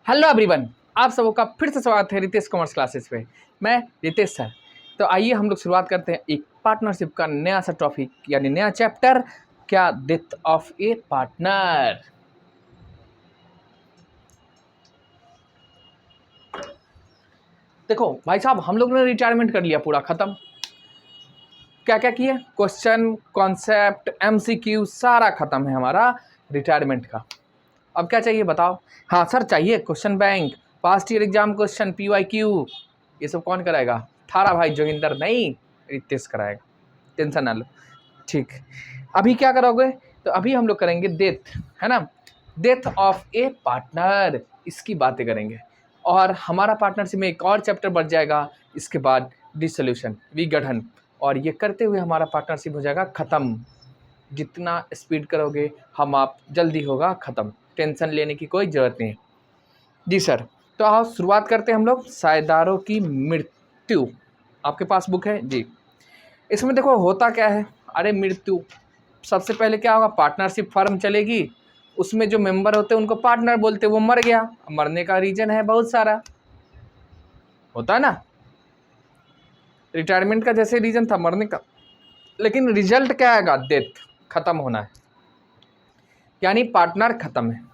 Hello everyone, आप सबों का फिर से स्वागत है रितेश कॉमर्स क्लासेस पे। मैं रितेश सर। तो आइए हम लोग शुरुआत करते हैं एक पार्टनरशिप का नया सा टॉपिक यानी नया चैप्टर, क्या डेथ ऑफ ए पार्टनर। देखो भाई साहब, हम लोग ने रिटायरमेंट कर लिया, पूरा खत्म। क्या क्या किए, क्वेश्चन कॉन्सेप्ट एमसीक्यू सारा खत्म है हमारा रिटायरमेंट का। अब क्या चाहिए बताओ। हाँ सर, चाहिए question bank, past year exam question, PYQ, ये सब कौन कराएगा? थारा भाई जोगिंदर नहीं, रितेश कराएगा, टेंशन ना लो। ठीक, अभी क्या करोगे? तो अभी हम लोग करेंगे डेथ, है ना, डेथ ऑफ ए पार्टनर, इसकी बातें करेंगे। और हमारा पार्टनरशिप में एक और चैप्टर बढ़ जाएगा, इसके बाद डिसोल्यूशन, विघटन। और ये करते हुए हमारा पार्टनरशिप हो जाएगा ख़त्म। जितना स्पीड करोगे हम आप जल्दी होगा ख़त्म, टेंशन लेने की कोई ज़रूरत नहीं। जी सर, तो आओ शुरुआत करते हैं हम लोग। साझेदारों की मृत्यु, आपके पास बुक है जी। इसमें देखो होता क्या है, अरे मृत्यु, सबसे पहले क्या होगा, पार्टनरशिप फर्म चलेगी, उसमें जो मेंबर होते हैं उनको पार्टनर बोलते हैं, वो मर गया। मरने का रीजन है बहुत सारा, होता है ना, रिटायरमेंट का जैसे रीजन था मरने का, लेकिन रिजल्ट क्या आएगा, डेथ, खत्म होना है, यानी पार्टनर खत्म है।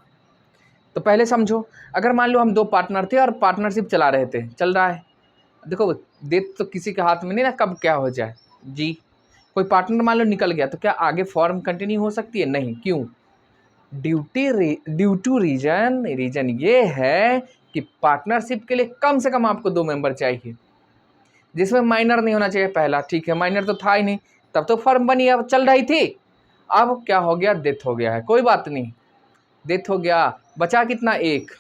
तो पहले समझो, अगर मान लो हम दो पार्टनर थे और पार्टनरशिप चला रहे थे, चल रहा है, देखो डेथ तो किसी के हाथ में नहीं ना, कब क्या हो जाए जी। कोई पार्टनर मान लो निकल गया, तो क्या आगे फॉर्म कंटिन्यू हो सकती है? नहीं। क्यों? ड्यू टू रीजन ये है कि पार्टनरशिप के लिए कम से कम आपको दो मेंबर चाहिए, जिसमें माइनर नहीं होना चाहिए। पहला ठीक है, माइनर तो था ही नहीं, तब तो फर्म बनी, अब चल रही थी। अब क्या हो गया, डेथ हो गया है, कोई बात नहीं, डेथ हो गया, बचा कितना, एक।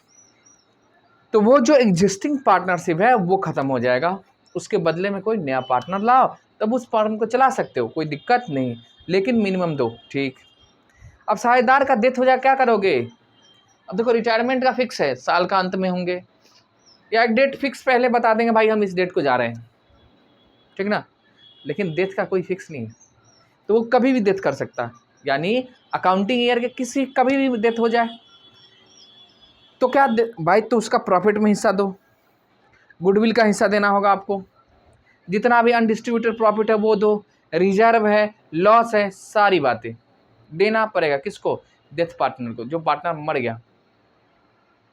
तो वो जो एग्जिस्टिंग पार्टनरशिप है वो खत्म हो जाएगा, उसके बदले में कोई नया पार्टनर लाओ, तब उस फर्म को चला सकते हो, कोई दिक्कत नहीं, लेकिन मिनिमम दो। ठीक, अब साझेदार का डेथ हो जाए, क्या करोगे? अब देखो रिटायरमेंट का फिक्स है, साल का अंत में होंगे, या एक डेट फिक्स पहले बता देंगे, भाई हम इस डेट को जा रहे हैं, ठीक ना, लेकिन डेथ का कोई फिक्स नहीं है, तो वो कभी भी डेथ कर सकता है, यानी अकाउंटिंग ईयर के किसी कभी भी डेथ हो जाए तो क्या भाई, तो उसका प्रॉफिट में हिस्सा दो, गुडविल का हिस्सा देना होगा आपको, जितना भी अनडिस्ट्रीब्यूटेड प्रॉफिट है वो दो, रिजर्व है, लॉस है, सारी बातें देना पड़ेगा। किसको? डेथ पार्टनर को, जो पार्टनर मर गया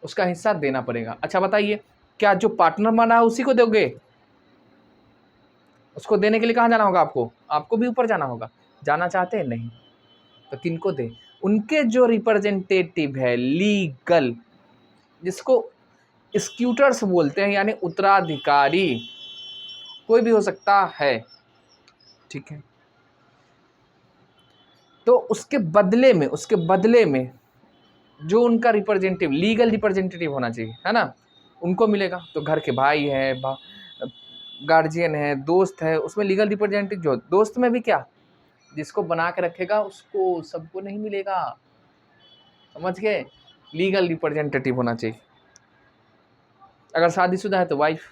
उसका हिस्सा देना पड़ेगा। अच्छा बताइए, क्या जो पार्टनर मरा है उसी को दोगे? उसको देने के लिए कहाँ जाना होगा आपको? आपको भी ऊपर जाना होगा। जाना चाहते हैं? नहीं, तो किनको दे? उनके जो रिप्रेजेंटेटिव है लीगल, जिसको स्क्यूटर्स बोलते हैं, यानी उत्तराधिकारी, कोई भी हो सकता है, ठीक है। तो उसके बदले में जो उनका रिप्रेजेंटेटिव, लीगल रिप्रेजेंटेटिव होना चाहिए, है ना, उनको मिलेगा। तो घर के भाई है, गार्जियन है, दोस्त है, उसमें लीगल रिप्रेजेंटेटिव, जो दोस्त में भी क्या, जिसको बना के रखेगा उसको, सबको नहीं मिलेगा, समझ गए, लीगल रिप्रेजेंटेटिव होना चाहिए। अगर शादीशुदा है तो वाइफ।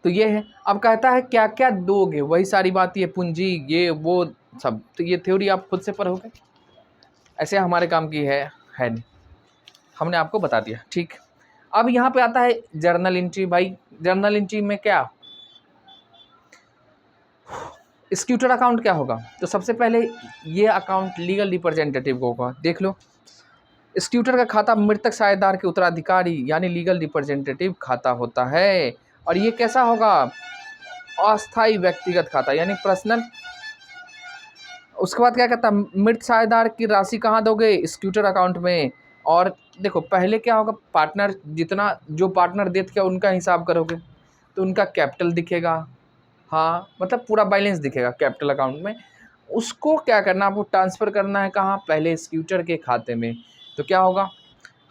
तो ये है। अब कहता है क्या क्या दोगे, वही सारी बात, ये पूंजी, ये वो सब, तो ये थ्योरी आप खुद से पढ़ोगे, ऐसे हमारे काम की है नहीं, हमने आपको बता दिया। ठीक, अब यहाँ पे आता है जर्नल एंट्री। भाई जर्नल एंट्री में क्या, स्क्यूटर अकाउंट क्या होगा? तो सबसे पहले ये अकाउंट लीगल रिप्रेजेंटेटिव को होगा, देख लो। स्क्यूटर का खाता मृतक साझेदार के उत्तराधिकारी यानी लीगल रिप्रेजेंटेटिव खाता होता है। और ये कैसा होगा? अस्थायी व्यक्तिगत खाता, यानी पर्सनल। उसके बाद क्या कहता है, मृत साझेदार की राशि कहाँ दोगे? स्क्यूटर अकाउंट में। और देखो पहले क्या होगा, पार्टनर जितना, जो पार्टनर डेथ किया उनका हिसाब करोगे, तो उनका कैपिटल दिखेगा, हाँ मतलब पूरा बैलेंस दिखेगा कैपिटल अकाउंट में। उसको क्या करना, आपको ट्रांसफ़र करना है कहाँ? पहले स्क्यूटर के खाते में। तो क्या होगा,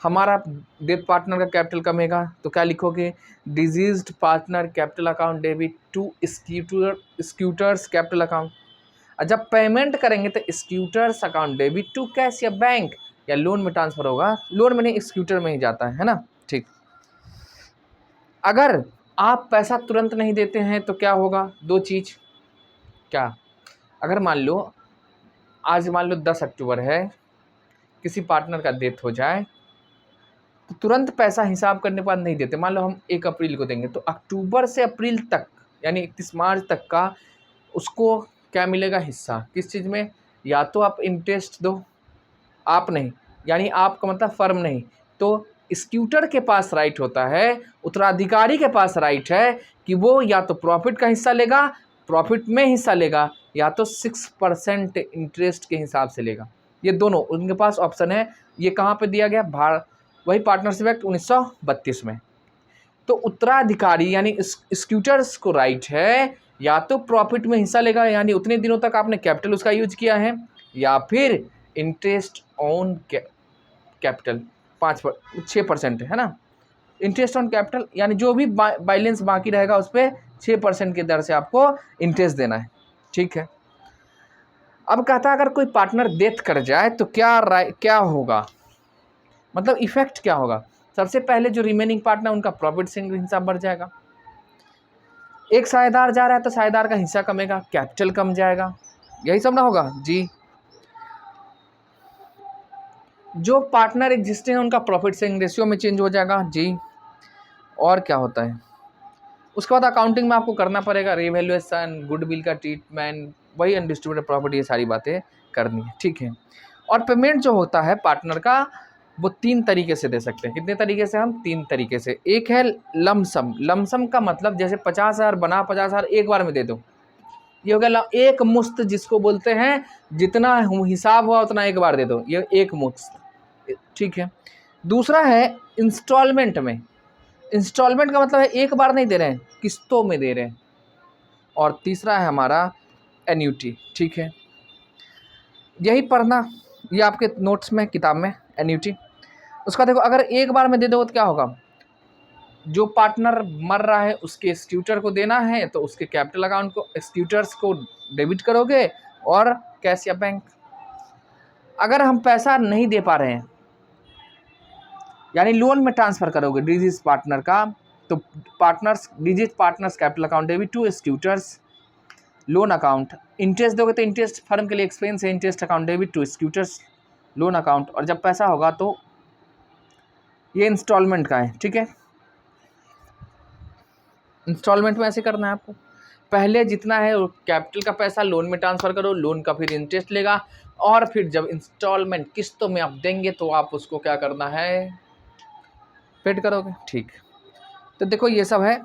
हमारा डेथ पार्टनर का कैपिटल कमेगा, तो क्या लिखोगे, deceased partner capital account debit to executor's capital account. और जब पेमेंट करेंगे तो executor's account debit to cash या बैंक या लोन में ट्रांसफ़र होगा, लोन में नहीं, स्क्यूटर में ही जाता है ना। ठीक, अगर आप पैसा तुरंत नहीं देते हैं तो क्या होगा, दो चीज़। क्या, अगर मान लो आज मान लो 10 अक्टूबर है, किसी पार्टनर का डेथ हो जाए, तो तुरंत पैसा हिसाब करने के बाद नहीं देते। मान लो हम 1 अप्रैल को देंगे, तो अक्टूबर से अप्रैल तक यानी 31 मार्च तक का उसको क्या मिलेगा, हिस्सा। किस चीज़ में? या तो आप इंटरेस्ट दो, आप नहीं, यानी आपका मतलब फर्म नहीं, तो स्क्यूटर के पास राइट होता है, उत्तराधिकारी के पास राइट है कि वो या तो प्रॉफिट का हिस्सा लेगा, प्रॉफिट में हिस्सा लेगा, या तो 6% इंटरेस्ट के हिसाब से लेगा। ये दोनों उनके पास ऑप्शन है। ये कहाँ पे दिया गया? वही पार्टनरशिप एक्ट 1932 में। तो उत्तराधिकारी यानी स्क्यूटर्स को राइट है या तो प्रॉफिट में हिस्सा लेगा, यानी उतने दिनों तक आपने कैपिटल उसका यूज किया है, या फिर इंटरेस्ट ऑन कैपिटल 6% है ना, इंटरेस्ट ऑन कैपिटल, यानी जो भी बैलेंस बाकी रहेगा उस पर 6% की दर से आपको इंटरेस्ट देना है। ठीक है। अब कहता है अगर कोई पार्टनर डेथ कर जाए तो क्या होगा, मतलब इफेक्ट क्या होगा। सबसे पहले जो रिमेनिंग पार्टनर उनका प्रॉफिट से हिस्सा बढ़ जाएगा। एक साझेदार जा रहा है तो साझेदार का हिस्सा कमेगा, कैपिटल कम जाएगा, यही सब ना होगा जी। जो पार्टनर एग्जिस्टिंग है उनका प्रॉफिट शेयरिंग रेशियो में चेंज हो जाएगा जी। और क्या होता है उसके बाद अकाउंटिंग में आपको करना पड़ेगा रिवैल्यूएशन, गुडविल का ट्रीटमेंट, वही अनडिस्ट्रीब्यूटेड प्रॉपर्टी, ये सारी बातें करनी है। ठीक है। और पेमेंट जो होता है पार्टनर का वो 3 तरीके से दे सकते हैं। कितने तरीके से? हम 3 तरीके से। एक है लमसम। लमसम का मतलब जैसे 50,000 बना, 50,000 एक बार में दे दो, ये हो गया एक मुश्त, जिसको बोलते हैं जितना हिसाब हुआ उतना एक बार दे दो, ये एक मुश्त। ठीक है। दूसरा है इंस्टॉलमेंट में। इंस्टॉलमेंट का मतलब है एक बार नहीं दे रहे हैं, किस्तों में दे रहे हैं। और तीसरा है हमारा एन्यूटी। ठीक है, यही पढ़ना, ये आपके नोट्स में, किताब में, एन्यूटी। उसका देखो, अगर एक बार में दे दो तो क्या होगा, जो पार्टनर मर रहा है उसके स्क्यूटर को देना है तो उसके कैपिटल अकाउंट को, स्क्यूटर्स को डेबिट करोगे और कैश या बैंक। अगर हम पैसा नहीं दे पा रहे हैं यानी लोन में ट्रांसफर करोगे डिजीज पार्टनर का, तो deceased partner's capital account debit to executor's loan account. Interest दोगे तो इंटरेस्ट फर्म के लिए एक्सपेंस है, interest account debit to executor's loan account. और जब पैसा होगा तो ये इंस्टॉलमेंट का है। ठीक है, इंस्टॉलमेंट में ऐसे करना है आपको, पहले जितना है कैपिटल का पैसा लोन में ट्रांसफ़र करो, लोन का फिर इंटरेस्ट लेगा, और फिर जब इंस्टॉलमेंट किस्तों में आप देंगे तो आप उसको क्या करना है, पेड करोगे। ठीक, तो देखो ये सब है।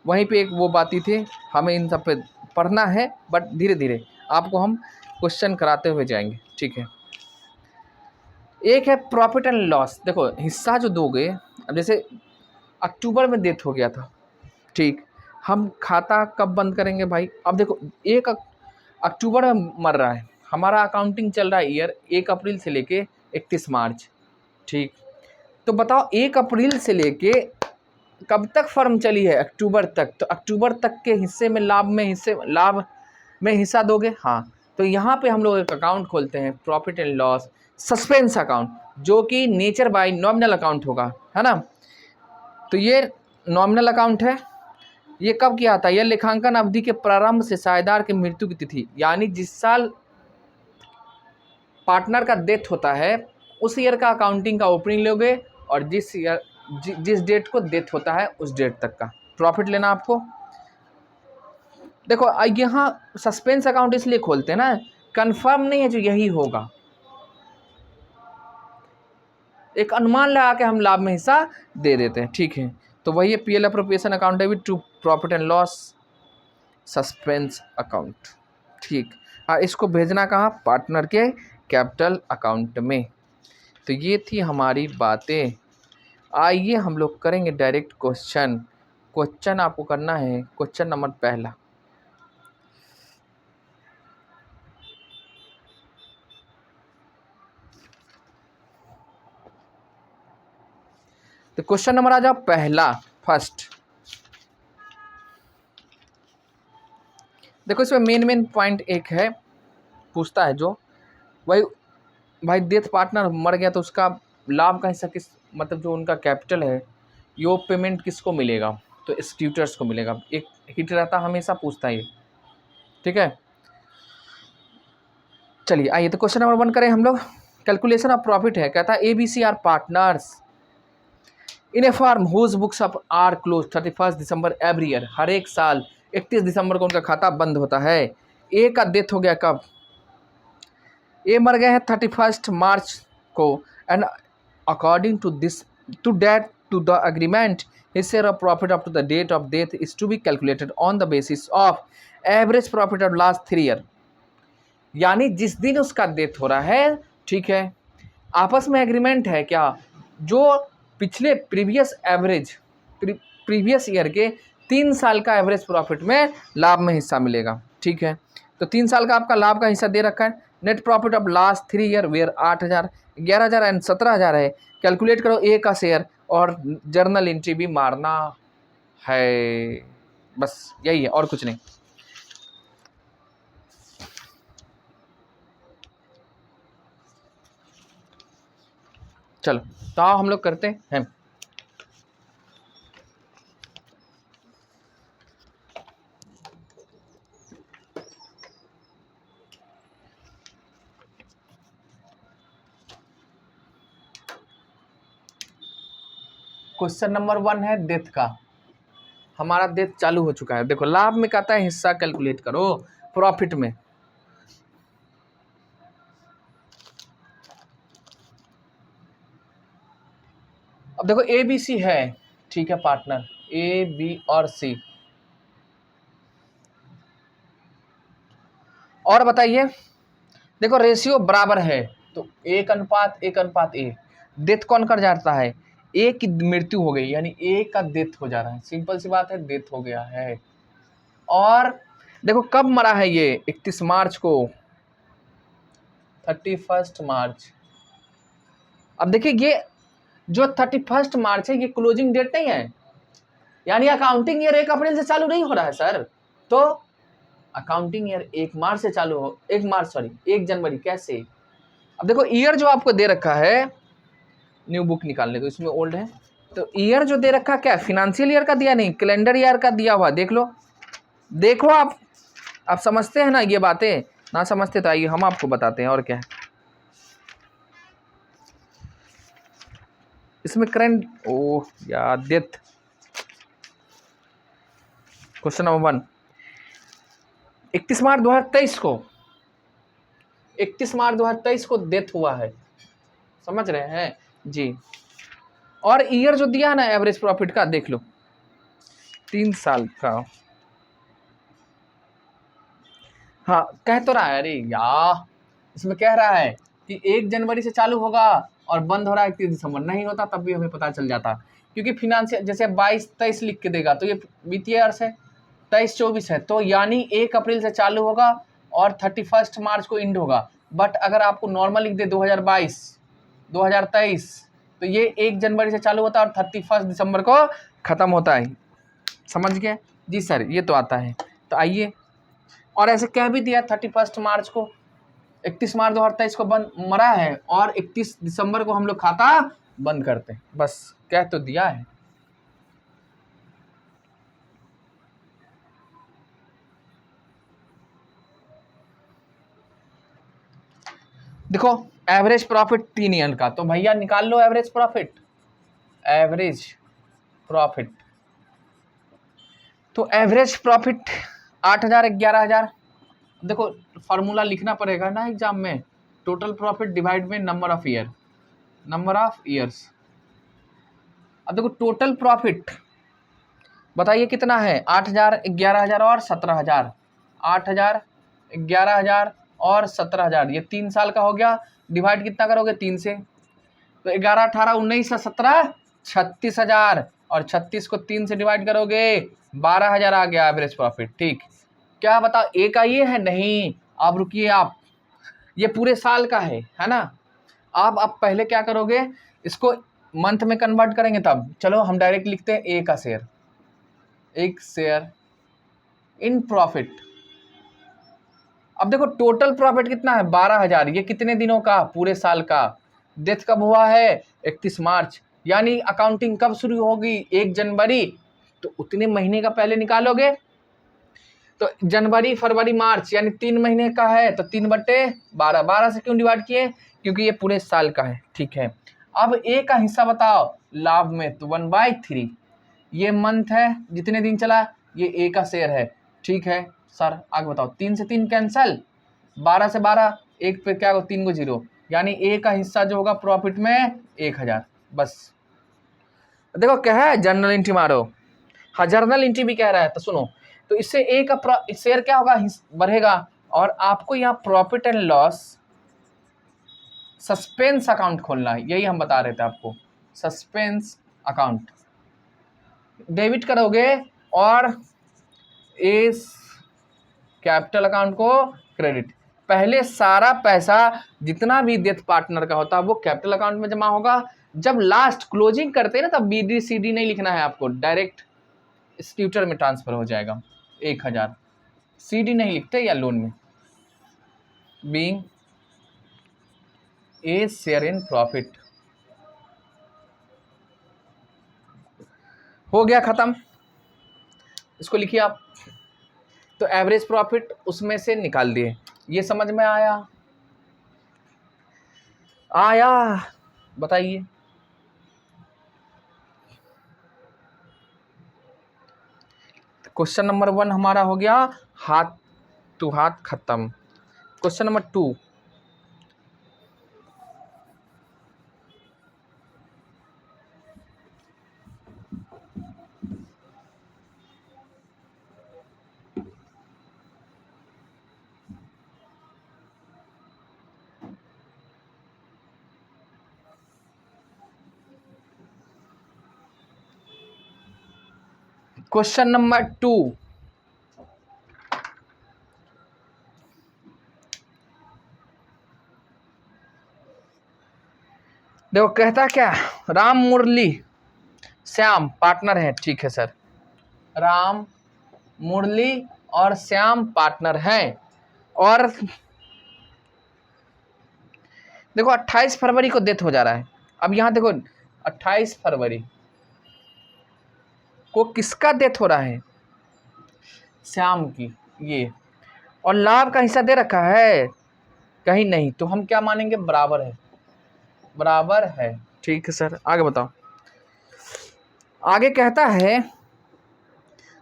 वहीं पे एक वो बात थी, हमें इन सब पे पढ़ना है, बट धीरे धीरे आपको हम क्वेश्चन कराते हुए जाएंगे। ठीक है, एक है प्रॉफिट एंड लॉस। देखो हिस्सा जो दोगे, अब जैसे अक्टूबर में डेथ हो गया था, ठीक, हम खाता कब बंद करेंगे भाई। अब देखो 1 अक्टूबर में मर रहा है, हमारा अकाउंटिंग चल रहा है ईयर 1 अप्रैल से लेके 31 मार्च। ठीक, तो बताओ 1 अप्रैल से लेके कब तक फर्म चली है, अक्टूबर तक। तो अक्टूबर तक के हिस्से में लाभ में हिस्सा दोगे। हाँ, तो यहाँ पे हम लोग एक अकाउंट खोलते हैं, profit and loss suspense account, जो कि नेचर बाय नॉमिनल अकाउंट होगा, है ना। तो ये नॉमिनल अकाउंट है। ये कब किया था, यह लेखांकन अवधि के प्रारंभ से साझेदार की मृत्यु की तिथि, यानी जिस साल पार्टनर का डेथ होता है उस ईयर का अकाउंटिंग का ओपनिंग लोगे, और जिस डेट को डेथ होता है उस डेट तक का प्रॉफिट लेना आपको। देखो यहाँ सस्पेंस अकाउंट इसलिए खोलते हैं ना, कंफर्म नहीं है जो यही होगा, एक अनुमान लगा के हम लाभ में हिस्सा दे देते हैं। ठीक है, तो वही है PL appropriation account debit to profit and loss suspense account. ठीक, और इसको भेजना कहाँ, पार्टनर के कैपिटल अकाउंट में। तो ये थी हमारी बातें। आइए हम लोग करेंगे डायरेक्ट क्वेश्चन आपको करना है। क्वेश्चन नंबर पहला, तो क्वेश्चन नंबर आ जाओ पहला, फर्स्ट। देखो इसमें मेन पॉइंट एक है, पूछता है जो भाई डेथ पार्टनर मर गया तो उसका लाभ का हिस्सा किस, मतलब जो उनका कैपिटल है यो पेमेंट किसको मिलेगा, तो स्क्यूटर्स को मिलेगा। एक हिट रहता हमेशा, पूछता है ये। ठीक है, चलिए आइए तो क्वेश्चन नंबर 1 करें हम लोग। कैलकुलेशन ऑफ प्रॉफिट है, कहता है ABC are partners in a firm whose books are आर क्लोज 31 दिसंबर एवरी ईयर, हर एक साल 31 दिसंबर को उनका खाता बंद होता है। ए का डेथ हो गया कब? ए मर गए हैं 31 मार्च को, and according to this to the agreement his share of profit up to the date of death is to be calculated on the basis of average profit of last 3 year। यानी जिस दिन उसका डेथ हो रहा है, ठीक है, आपस में एग्रीमेंट है क्या, जो पिछले प्रीवियस ईयर के 3 साल का एवरेज प्रॉफिट में लाभ में हिस्सा मिलेगा। ठीक है, तो 3 साल का आपका लाभ का हिस्सा दे रखा है। Net profit of last 3 year were 8,000, 11,000 and 17,000 है। कैलकुलेट करो ए का शेयर और जर्नल एंट्री भी मारना है, बस यही है और कुछ नहीं। चलो तो आओ हम लोग करते हैं। क्वेश्चन नंबर 1 है डेथ का। हमारा डेथ चालू हो चुका है। देखो लाभ में कहता है हिस्सा कैलकुलेट करो प्रॉफिट में। अब देखो ए बी सी है, ठीक है, पार्टनर ए बी और सी। और बताइए, देखो रेशियो बराबर है तो 1:1:1। डेथ कौन कर जाता है? ए की मृत्यु हो गई, यानी ए का डेथ हो जा रहा है। सिंपल सी बात है, डेथ हो गया है। और देखो कब मरा है ये? 31 मार्च को, 31 मार्च। अब देखिए ये जो 31 मार्च है ये क्लोजिंग डेट नहीं है, यानी अकाउंटिंग ईयर 1 अप्रैल से चालू नहीं हो रहा है सर। तो अकाउंटिंग ईयर 1 जनवरी कैसे? अब देखो ईयर जो आपको दे रखा है, न्यू बुक निकालने तो इसमें ओल्ड है, तो ईयर जो दे रखा क्या फिनेंशियल ईयर का दिया नहीं, कैलेंडर ईयर का दिया हुआ। देख लो देखो आप समझते हैं ना ये बातें? ना समझते तो आइए हम आपको बताते हैं और क्या है इसमें करंट। ओह यार, डेथ। क्वेश्चन नंबर 1, 31 मार्च 2023 को, 31 मार्च 2023 को डेथ हुआ है, समझ रहे हैं जी। और ईयर जो दिया है ना एवरेज प्रॉफिट का, देख लो 3 साल का। हाँ कह तो रहा है, अरे यार इसमें कह रहा है कि 1 जनवरी से चालू होगा और बंद हो रहा है 31 दिसंबर। नहीं होता तब भी हमें पता चल जाता, क्योंकि फिनेंशियल जैसे 22-23 लिख के देगा तो ये वित्तीय वर्ष है, 23-24 है, तो यानी 1 अप्रैल से चालू होगा और 31 मार्च को एंड होगा। बट अगर आपको नॉर्मल लिख दे 2022, 2023, तो ये 1 जनवरी से चालू होता है और 31 दिसंबर को ख़त्म होता है। समझ गए जी सर, ये तो आता है। तो आइए, और ऐसे कह भी दिया 31 मार्च को, 31 मार्च 2023 को बंद मरा है और 31 दिसंबर को हम लोग खाता बंद करते हैं, बस कह तो दिया है। देखो एवरेज प्रॉफिट 3 ईयर का, तो भैया निकाल लो एवरेज प्रॉफिट। तो एवरेज प्रॉफिट 8,000, 11,000। देखो फार्मूला लिखना पड़ेगा ना एग्जाम में, टोटल प्रॉफिट डिवाइड में नंबर ऑफ ईयर्स। अब देखो टोटल प्रॉफिट बताइए कितना है? 8,000, 11,000 और 17,000। 8,000, 11,000 और 17,000, ये 3 साल का हो गया। डिवाइड कितना करोगे? 3 से, तो 11, 18, 19 से 17, 36,000, और 36 को 3 से डिवाइड करोगे 12,000 आ गया एवरेज प्रॉफिट। ठीक, क्या बताओ ए का ये है? नहीं, आप रुकिए, आप ये पूरे साल का है ना। आप पहले क्या करोगे, इसको मंथ में कन्वर्ट करेंगे तब। चलो हम डायरेक्ट लिखते हैं ए का शेयर, एक शेयर इन प्रॉफिट। अब देखो टोटल प्रॉफिट कितना है? 12,000। ये कितने दिनों का? पूरे साल का। डेथ कब हुआ है? 31 मार्च। यानी अकाउंटिंग कब शुरू होगी? 1 जनवरी। तो उतने महीने का पहले निकालोगे, तो जनवरी, फरवरी, मार्च, यानी 3 महीने का है, तो 3/12। 12 से क्यों डिवाइड किए? क्योंकि ये पूरे साल का है। ठीक है, अब ए का हिस्सा बताओ लाभ में, तो 1/3। ये मंथ है, जितने दिन चला, ये ए का शेयर है। ठीक है सर, आगे बताओ। 3 से 3 कैंसल, 12 से 12, एक पे क्या होगा, 3 को 0, यानी ए का हिस्सा जो होगा प्रॉफिट में 1000। बस देखो क्या है, जर्नल एंट्री मारो। हाँ, जर्नल एंट्री भी कह रहा है, तो सुनो, तो इससे ए का शेयर क्या होगा, बढ़ेगा। और आपको यहाँ profit and loss suspense account खोलना है, यही हम बता रहे थे आपको। सस्पेंस अकाउंट डेबिट करोगे और इस कैपिटल अकाउंट को क्रेडिट। पहले सारा पैसा जितना भी डेथ पार्टनर का होता है वो कैपिटल अकाउंट में जमा होगा। जब लास्ट क्लोजिंग करते हैं ना, तब BD/CD नहीं लिखना है आपको, डायरेक्ट स्क्यूटर में ट्रांसफर हो जाएगा 1000। CD नहीं लिखते या लोन में। Being a share in profit, हो गया खत्म। इसको लिखिए आप। तो एवरेज प्रॉफिट उसमें से निकाल दिए। ये समझ में आया? बताइए। क्वेश्चन नंबर 1 हमारा हो गया हाथ टू हाथ खत्म। क्वेश्चन नंबर 2, क्वेश्चन नंबर 2, देखो कहता क्या, राम मुरली श्याम पार्टनर है। ठीक है सर, राम मुरली और श्याम पार्टनर हैं। और देखो 28 फरवरी को डेथ हो जा रहा है। अब यहाँ देखो 28 फरवरी को किसका डेथ हो रहा है, श्याम की। ये और लाभ का हिस्सा दे रखा है कहीं नहीं, तो हम क्या मानेंगे, बराबर है, बराबर है। ठीक है सर, आगे बताओ। आगे कहता है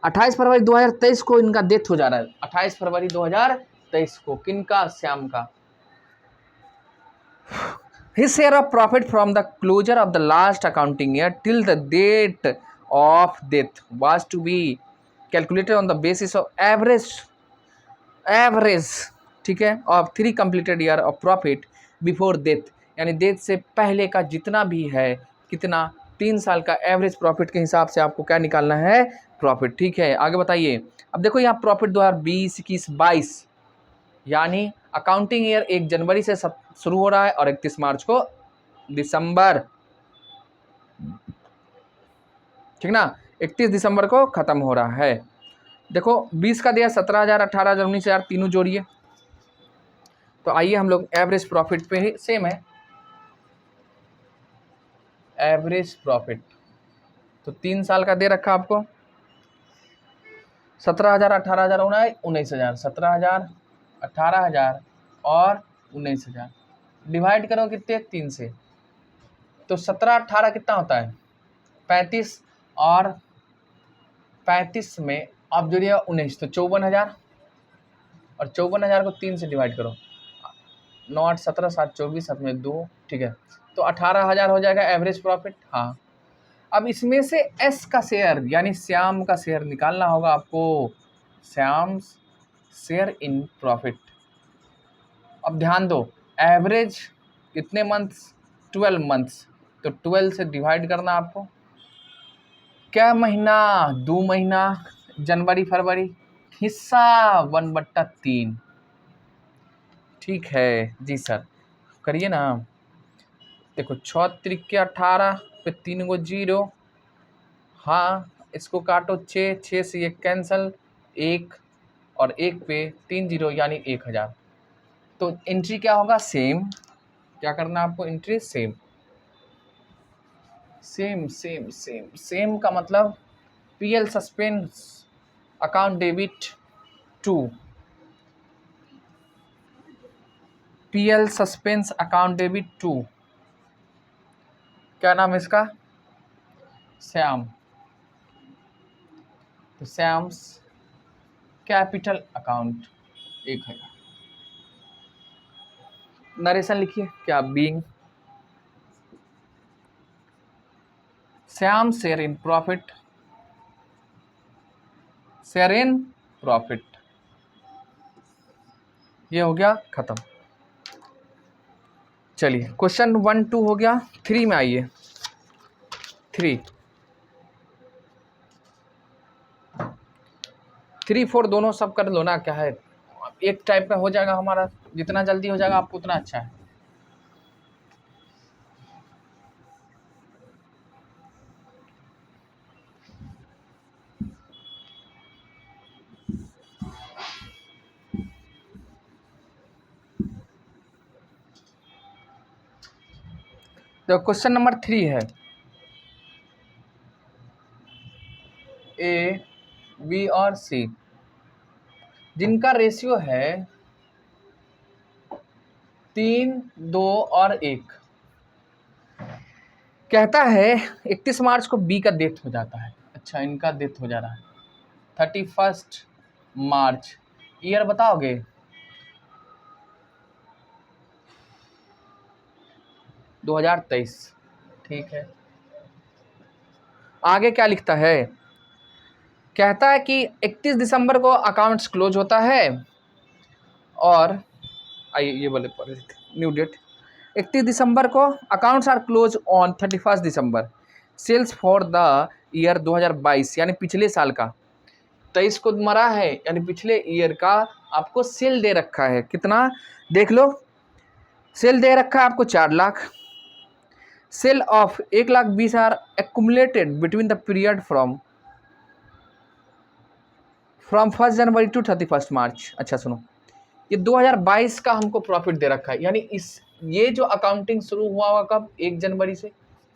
28 फरवरी 2023 को इनका डेथ हो जा रहा है। 28 फरवरी 2023 को किनका, श्याम का। His share of profit from the closure of the last accounting year till the date of death was to be calculated on the basis of average, ठीक है, of 3 completed year of profit before death, यानी death से पहले का जितना भी है, कितना, 3 साल का एवरेज प्रॉफिट के हिसाब से आपको क्या निकालना है, प्रॉफिट। ठीक है, आगे बताइए। अब देखो यहाँ प्रॉफिट 2020, 21, 22, यानी अकाउंटिंग ईयर 1 जनवरी से शुरू हो रहा है और 31 मार्च को दिसंबर, ठीक ना, 31 दिसंबर को खत्म हो रहा है। देखो 20 का दिया 17,000, 18,000, 19,000, तीनों जोड़िए। तो आइए हम लोग एवरेज प्रॉफिट पे ही, सेम है एवरेज प्रॉफिट। तो 3 साल का दे रखा आपको, 17,000, 18,000, 19,000, 17,000, 18,000 और 19,000, डिवाइड करो कितने, 3 से। तो 17, 18 कितना होता है, 35, और 35 में आप जोड़िए 19, तो 54,000, और 54,000 को 3 से डिवाइड करो, 9, 8, 17, 7, 24, 7 में 2, ठीक है, तो 18,000 हो जाएगा एवरेज प्रॉफिट। हाँ, अब इसमें से एस का शेयर यानी श्याम का शेयर निकालना होगा आपको, श्याम शेयर इन प्रॉफिट। अब ध्यान दो, एवरेज कितने मंथ्स, 12 मंथ्स, तो 12 से डिवाइड करना आपको। क्या महीना, 2 महीना, जनवरी फरवरी, हिस्सा 1/3। ठीक है जी सर, करिए ना। देखो 6 त्रिक 18 पे 3 को 0, हाँ इसको काटो, 6 से ये कैंसल, 1 और 1 पे 3 0 यानी 1,000। तो एंट्री क्या होगा, सेम। क्या करना आपको, entry same. Same same same same का मतलब PL suspense account debit 2, PL suspense account debit 2, क्या नाम है इसका? श्याम। तो श्याम्स कैपिटल अकाउंट 1000। नरेशन लिखिए क्या? Being Shyam share in profit, share in profit. ये हो गया खत्म। चलिए क्वेश्चन 1 2 हो गया। 3 में आइए। 3 3 4 दोनों सब कर लो ना, क्या है, एक टाइप का हो जाएगा हमारा। जितना जल्दी हो जाएगा आपको उतना अच्छा है। तो क्वेश्चन नंबर 3 है, ए बी और सी जिनका रेशियो है 3 2 और 1। कहता है 31 मार्च को बी का डेथ हो जाता है। अच्छा, इनका डेथ हो जा रहा है 31 मार्च। ईयर बताओगे? दो 2023। ठीक है, आगे क्या लिखता है? कहता है कि 31 दिसंबर को अकाउंट्स क्लोज होता है और आइए ये बोले न्यू डेट 31 दिसंबर को accounts are close on 31 December. Sales for the year 2022 यानी पिछले साल का 23 को मरा है, यानी पिछले ईयर का आपको सेल दे रखा है। कितना देख लो, सेल दे रखा है आपको 4 lakh. Sale of 1,20,000 accumulated between the period from 1 January to 31 March. अच्छा सुनो, ये 2022 का हमको प्रॉफिट दे रखा है, यानी इस ये जो अकाउंटिंग शुरू हुआ हुआ कब? 1 जनवरी से।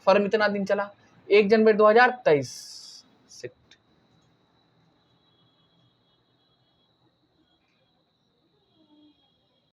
फर्म इतना दिन चला, 1 जनवरी 2023